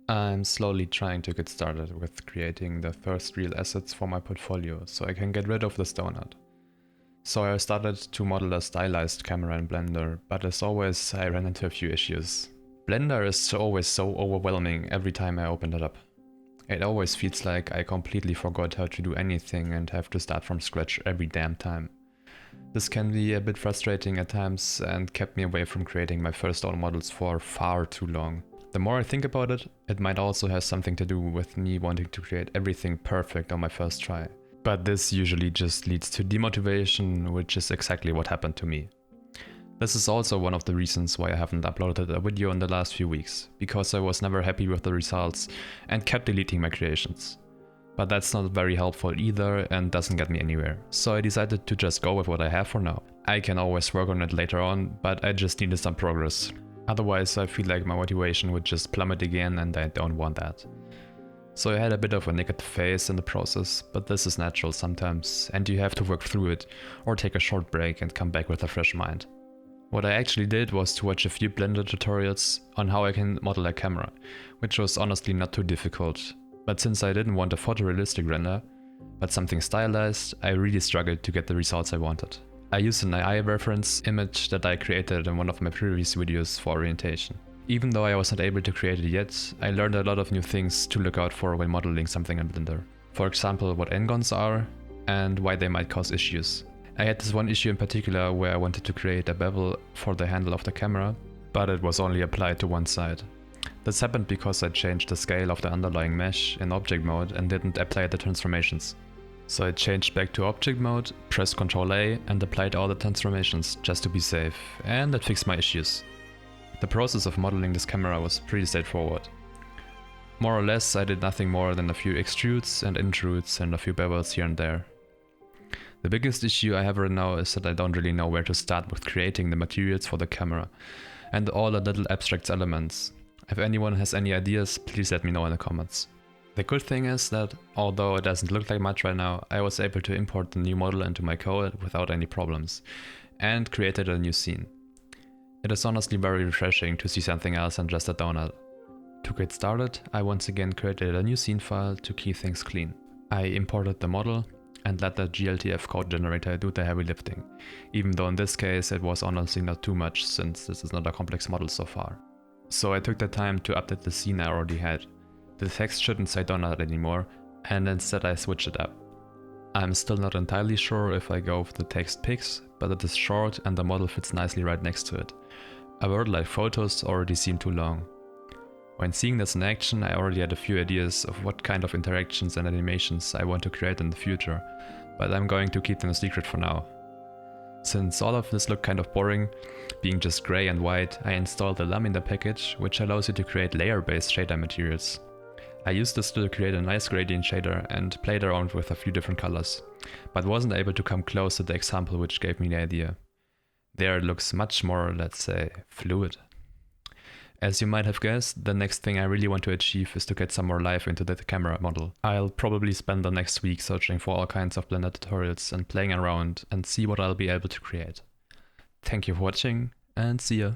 I'm slowly trying to get started with creating the first real assets for my portfolio so I can get rid of this donut. So I started to model a stylized camera in Blender, but as always I ran into a few issues. Blender is always so overwhelming every time I open it up. It always feels like I completely forgot how to do anything and have to start from scratch every damn time. This can be a bit frustrating at times and kept me away from creating my first own models for far too long. The more I think about it, it might also have something to do with me wanting to create everything perfect on my first try. But this usually just leads to demotivation, which is exactly what happened to me. This is also one of the reasons why I haven't uploaded a video in the last few weeks, because I was never happy with the results and kept deleting my creations. But that's not very helpful either and doesn't get me anywhere, so I decided to just go with what I have for now. I can always work on it later on, but I just needed some progress. Otherwise I feel like my motivation would just plummet again and I don't want that. So I had a bit of a negative phase in the process, but this is natural sometimes and you have to work through it or take a short break and come back with a fresh mind. What I actually did was to watch a few Blender tutorials on how I can model a camera, which was honestly not too difficult, but since I didn't want a photorealistic render, but something stylized, I really struggled to get the results I wanted. I used an AI reference image that I created in one of my previous videos for orientation. Even though I was not able to create it yet, I learned a lot of new things to look out for when modeling something in Blender. For example, what n-gons are and why they might cause issues. I had this one issue in particular where I wanted to create a bevel for the handle of the camera, but it was only applied to one side. This happened because I changed the scale of the underlying mesh in object mode and didn't apply the transformations. So I changed back to object mode, pressed Ctrl A and applied all the transformations just to be safe, and that fixed my issues. The process of modeling this camera was pretty straightforward. More or less I did nothing more than a few extrudes and intrudes and a few bevels here and there. The biggest issue I have right now is that I don't really know where to start with creating the materials for the camera and all the little abstract elements. If anyone has any ideas, please let me know in the comments. The good thing is that, although it doesn't look like much right now, I was able to import the new model into my code without any problems, and created a new scene. It is honestly very refreshing to see something else than just a donut. To get started, I once again created a new scene file to keep things clean. I imported the model and let the GLTF code generator do the heavy lifting, even though in this case it was honestly not too much since this is not a complex model so far. So I took the time to update the scene I already had. The text shouldn't say donut anymore, and instead I switched it up. I'm still not entirely sure if I go with the text pics, but it is short and the model fits nicely right next to it. A word like photos already seemed too long. When seeing this in action, I already had a few ideas of what kind of interactions and animations I want to create in the future, but I'm going to keep them a secret for now. Since all of this looked kind of boring, being just grey and white, I installed the Laminar package, which allows you to create layer-based shader materials. I used this to create a nice gradient shader and played around with a few different colors, but wasn't able to come close to the example which gave me the idea. There it looks much more, let's say, fluid. As you might have guessed, the next thing I really want to achieve is to get some more life into the camera model. I'll probably spend the next week searching for all kinds of Blender tutorials and playing around and see what I'll be able to create. Thank you for watching and see ya!